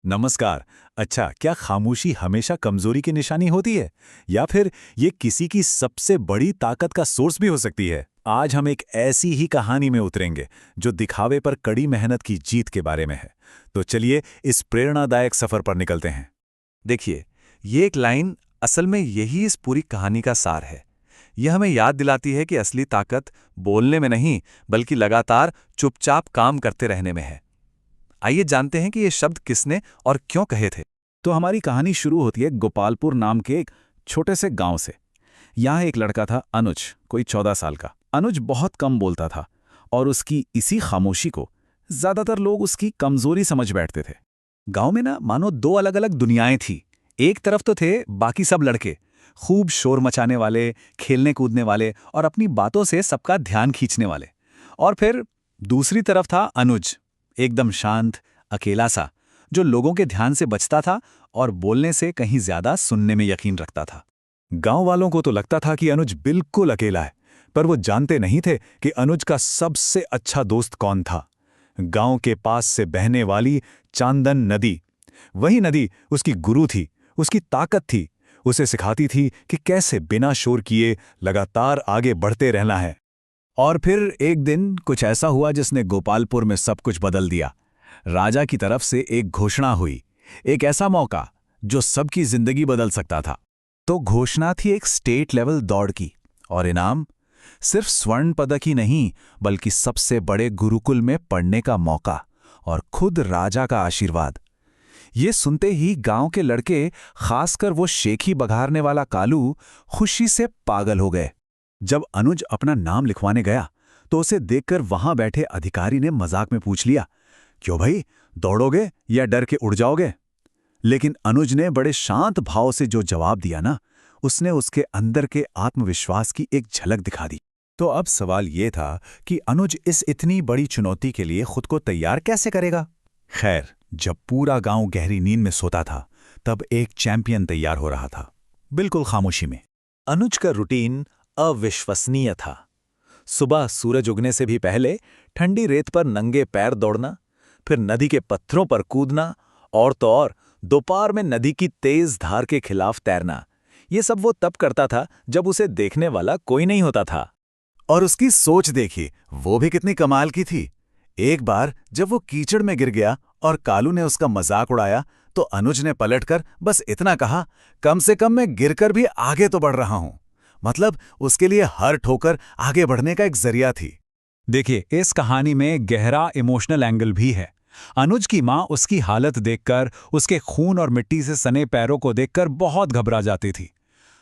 नमस्कार। अच्छा, क्या खामोशी हमेशा कमजोरी की निशानी होती है या फिर ये किसी की सबसे बड़ी ताकत का सोर्स भी हो सकती है? आज हम एक ऐसी ही कहानी में उतरेंगे जो दिखावे पर कड़ी मेहनत की जीत के बारे में है। तो चलिए इस प्रेरणादायक सफर पर निकलते हैं। देखिए, ये एक लाइन असल में यही इस पूरी कहानी का सार है। यह हमें याद दिलाती है कि असली ताकत बोलने में नहीं, बल्कि लगातार चुपचाप काम करते रहने में है। आइए जानते हैं कि ये शब्द किसने और क्यों कहे थे। तो हमारी कहानी शुरू होती है गोपालपुर नाम के एक छोटे से गांव से। यहाँ एक लड़का था अनुज, कोई 14 साल का। अनुज बहुत कम बोलता था और उसकी इसी खामोशी को ज्यादातर लोग उसकी कमजोरी समझ बैठते थे। गांव में ना मानो दो अलग अलग दुनियाएं थी। एक तरफ तो थे बाकी सब लड़के, खूब शोर मचाने वाले, खेलने कूदने वाले और अपनी बातों से सबका ध्यान खींचने वाले। और फिर दूसरी तरफ था अनुज, एकदम शांत, अकेला सा, जो लोगों के ध्यान से बचता था और बोलने से कहीं ज्यादा सुनने में यकीन रखता था। गांव वालों को तो लगता था कि अनुज बिल्कुल अकेला है, पर वो जानते नहीं थे कि अनुज का सबसे अच्छा दोस्त कौन था। गांव के पास से बहने वाली चांदन नदी। वही नदी उसकी गुरु थी, उसकी ताकत थी। उसे सिखाती थी कि कैसे बिना शोर किए लगातार आगे बढ़ते रहना है। और फिर एक दिन कुछ ऐसा हुआ जिसने गोपालपुर में सब कुछ बदल दिया। राजा की तरफ से एक घोषणा हुई, एक ऐसा मौका जो सबकी जिंदगी बदल सकता था। तो घोषणा थी एक स्टेट लेवल दौड़ की, और इनाम सिर्फ स्वर्ण पदक ही नहीं, बल्कि सबसे बड़े गुरुकुल में पढ़ने का मौका और खुद राजा का आशीर्वाद। ये सुनते ही गांव के लड़के, खासकर वो शेखी बघारने वाला कालू, खुशी से पागल हो गए। जब अनुज अपना नाम लिखवाने गया तो उसे देखकर वहां बैठे अधिकारी ने मजाक में पूछ लिया, क्यों भाई, दौड़ोगे या डर के उड़ जाओगे? लेकिन अनुज ने बड़े शांत भाव से जो जवाब दिया ना, उसने उसके अंदर के आत्मविश्वास की एक झलक दिखा दी। तो अब सवाल ये था कि अनुज इस इतनी बड़ी चुनौती के लिए खुद को तैयार कैसे करेगा? खैर, जब पूरा गांव गहरी नींद में सोता था, तब एक चैंपियन तैयार हो रहा था, बिल्कुल खामोशी में। अनुज का रूटीन अविश्वसनीय था। सुबह सूरज उगने से भी पहले ठंडी रेत पर नंगे पैर दौड़ना, फिर नदी के पत्थरों पर कूदना, और तो और दोपहर में नदी की तेज धार के खिलाफ तैरना। ये सब वो तब करता था जब उसे देखने वाला कोई नहीं होता था। और उसकी सोच देखी, वो भी कितनी कमाल की थी। एक बार जब वो कीचड़ में गिर गया और कालू ने उसका मजाक उड़ाया, तो अनुज ने पलटकर बस इतना कहा, कम से कम मैं गिरकर भी आगे तो बढ़ रहा हूं। मतलब उसके लिए हर ठोकर आगे बढ़ने का एक जरिया थी। देखिए, इस कहानी में गहरा इमोशनल एंगल भी है। अनुज की माँ उसकी हालत देखकर, उसके खून और मिट्टी से सने पैरों को देखकर बहुत घबरा जाती थी।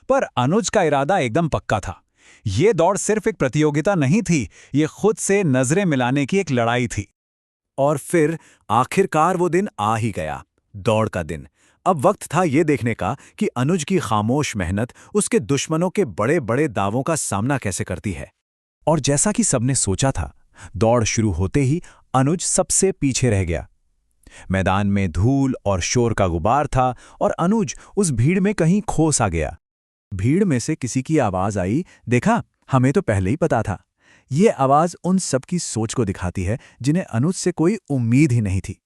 पर अनुज का इरादा एकदम पक्का था। ये दौड़ सिर्फ एक प्रतियोगिता नहीं थी, ये खुद से नजरें मिलाने की एक लड़ाई थी। और फिर आखिरकार वो दिन आ ही गया, दौड़ का दिन। अब वक्त था ये देखने का कि अनुज की खामोश मेहनत उसके दुश्मनों के बड़े बड़े दावों का सामना कैसे करती है। और जैसा कि सबने सोचा था, दौड़ शुरू होते ही अनुज सबसे पीछे रह गया। मैदान में धूल और शोर का गुबार था और अनुज उस भीड़ में कहीं खो सा गया। भीड़ में से किसी की आवाज आई, देखा, हमें तो पहले ही पता था। ये आवाज उन सबकी सोच को दिखाती है जिन्हें अनुज से कोई उम्मीद ही नहीं थी।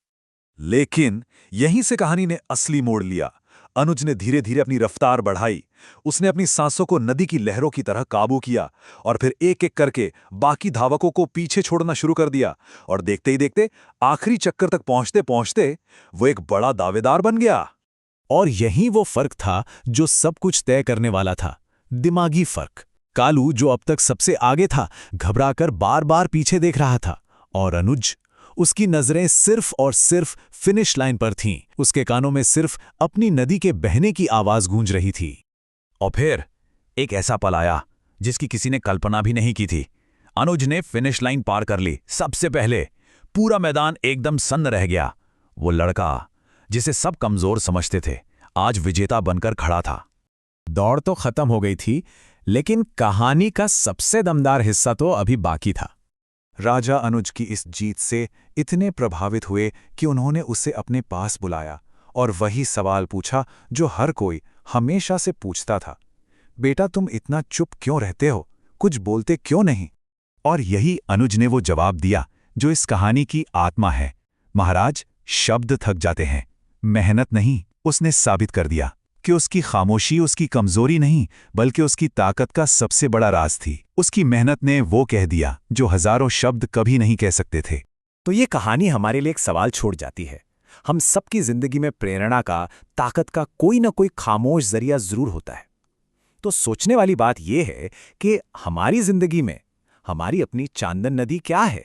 लेकिन यहीं से कहानी ने असली मोड़ लिया। अनुज ने धीरे धीरे अपनी रफ्तार बढ़ाई। उसने अपनी सांसों को नदी की लहरों की तरह काबू किया और फिर एक एक करके बाकी धावकों को पीछे छोड़ना शुरू कर दिया। और देखते ही देखते आखिरी चक्कर तक पहुंचते पहुंचते वो एक बड़ा दावेदार बन गया। और यही वो फर्क था जो सब कुछ तय करने वाला था, दिमागी फर्क। कालू, जो अब तक सबसे आगे था, घबराकर बार बार पीछे देख रहा था, और अनुज, उसकी नजरें सिर्फ और सिर्फ फिनिश लाइन पर थीं। उसके कानों में सिर्फ अपनी नदी के बहने की आवाज गूंज रही थी। और फिर एक ऐसा पल आया जिसकी किसी ने कल्पना भी नहीं की थी। अनुज ने फिनिश लाइन पार कर ली सबसे पहले। पूरा मैदान एकदम सन्न रह गया। वो लड़का जिसे सब कमजोर समझते थे, आज विजेता बनकर खड़ा था। दौड़ तो खत्म हो गई थी, लेकिन कहानी का सबसे दमदार हिस्सा तो अभी बाकी था। राजा अनुज की इस जीत से इतने प्रभावित हुए कि उन्होंने उसे अपने पास बुलाया और वही सवाल पूछा जो हर कोई हमेशा से पूछता था, बेटा, तुम इतना चुप क्यों रहते हो, कुछ बोलते क्यों नहीं? और यही अनुज ने वो जवाब दिया जो इस कहानी की आत्मा है। महाराज, शब्द थक जाते हैं, मेहनत नहीं, उसने साबित कर दिया कि उसकी खामोशी उसकी कमजोरी नहीं बल्कि उसकी ताकत का सबसे बड़ा राज थी। उसकी मेहनत ने वो कह दिया जो हजारों शब्द कभी नहीं कह सकते थे। तो ये कहानी हमारे लिए एक सवाल छोड़ जाती है। हम सबकी जिंदगी में प्रेरणा का, ताकत का कोई ना कोई खामोश जरिया जरूर होता है। तो सोचने वाली बात यह है कि हमारी जिंदगी में हमारी अपनी चांदन नदी क्या है,